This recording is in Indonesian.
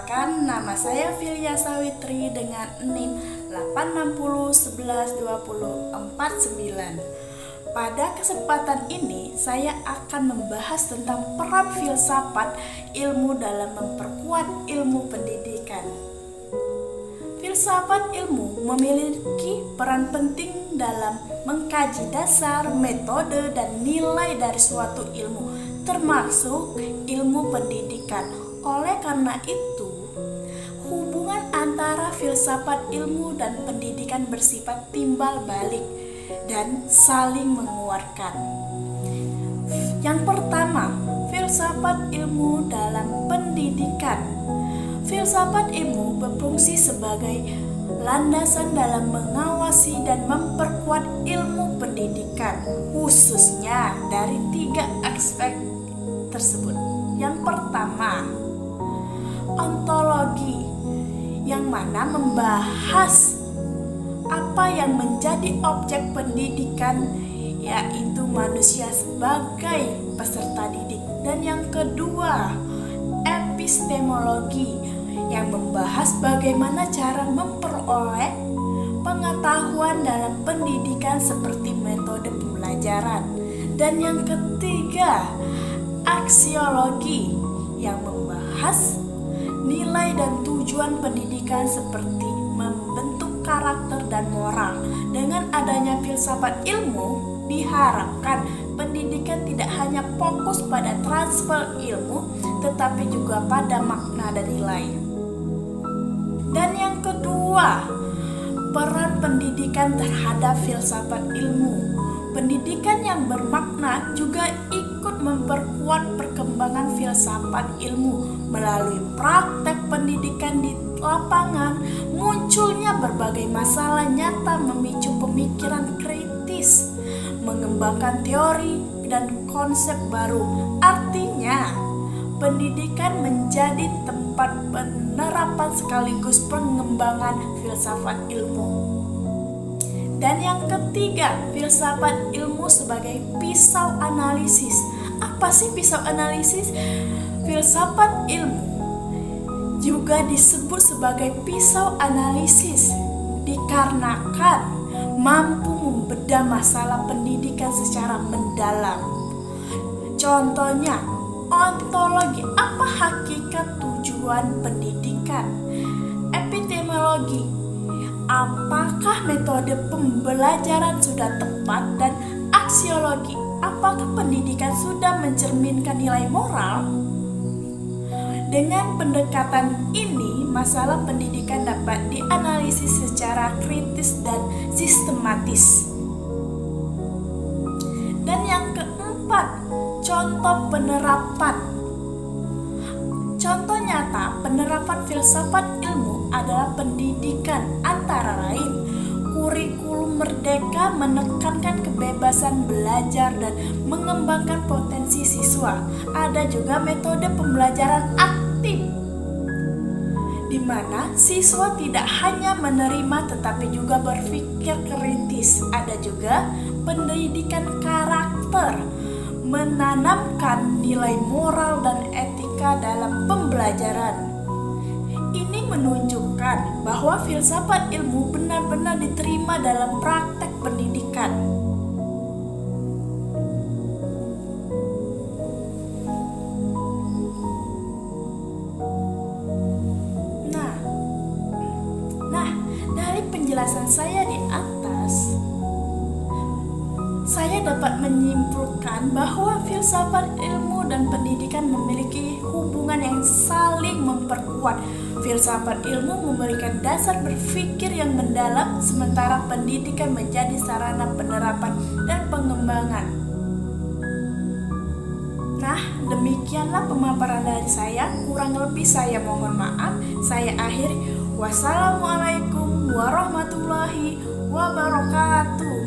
Perkenalkan, nama saya Filia Sawitri dengan NIM 860112049. Pada kesempatan ini, saya akan membahas tentang peran filsafat ilmu dalam memperkuat ilmu pendidikan. Filsafat ilmu memiliki peran penting dalam mengkaji dasar, metode, dan nilai dari suatu ilmu, termasuk ilmu pendidikan. Oleh karena itu, hubungan antara filsafat ilmu dan pendidikan bersifat timbal balik dan saling menguatkan. Yang pertama, filsafat ilmu dalam pendidikan. Filsafat ilmu berfungsi sebagai landasan dalam mengawasi dan memperkuat ilmu pendidikan, khususnya dari 3 aspek tersebut. Yang pertama, ontologi, yang mana membahas apa yang menjadi objek pendidikan, yaitu manusia sebagai peserta didik. Dan yang kedua, epistemologi, yang membahas bagaimana cara memperoleh pengetahuan dalam pendidikan seperti metode pembelajaran. Dan yang ketiga, aksiologi, yang membahas nilai dan tujuan pendidikan seperti membentuk karakter dan moral. Dengan adanya filsafat ilmu, diharapkan pendidikan tidak hanya fokus pada transfer ilmu, tetapi juga pada makna dan nilai. Dan yang kedua, peran pendidikan terhadap filsafat ilmu. Pendidikan yang bermakna juga ikut memperkuat perkembangan filsafat ilmu. Melalui praktek pendidikan di lapangan, munculnya berbagai masalah nyata memicu pemikiran kritis, mengembangkan teori dan konsep baru. Artinya, pendidikan menjadi tempat penerapan sekaligus pengembangan filsafat ilmu. Dan yang ketiga, filsafat ilmu sebagai pisau analisis. Apa sih pisau analisis? Filsafat ilmu juga disebut sebagai pisau analisis dikarenakan mampu membedah masalah pendidikan secara mendalam. Contohnya, ontologi, apa hakikat tujuan pendidikan? Epistemologi, apakah metode pembelajaran sudah tepat? Dan aksiologi, apakah pendidikan sudah mencerminkan nilai moral? Dengan pendekatan ini, masalah pendidikan dapat dianalisis secara kritis dan sistematis. Dan yang keempat, contoh penerapan. Contoh nyata penerapan filsafat ilmu adalah pendidikan, antara lain kurikulum merdeka menekankan kebebasan belajar dan mengembangkan potensi siswa. Ada juga metode pembelajaran aktif, di mana siswa tidak hanya menerima tetapi juga berpikir kritis. Ada juga pendidikan karakter, menanamkan nilai moral dan etika dalam pembelajaran. Ini menunjukkan bahwa filsafat ilmu benar-benar diterima dalam praktek pendidikan. Nah, dari penjelasan saya di atas, saya dapat menyimpulkan bahwa filsafat ilmu dan pendidikan memiliki hubungan yang saling memperkuat. Filsafat ilmu memberikan dasar berpikir yang mendalam, sementara pendidikan menjadi sarana penerapan dan pengembangan. Nah, demikianlah pemaparan dari saya. Kurang lebih saya mohon maaf. Saya akhiri. Wassalamualaikum warahmatullahi wabarakatuh.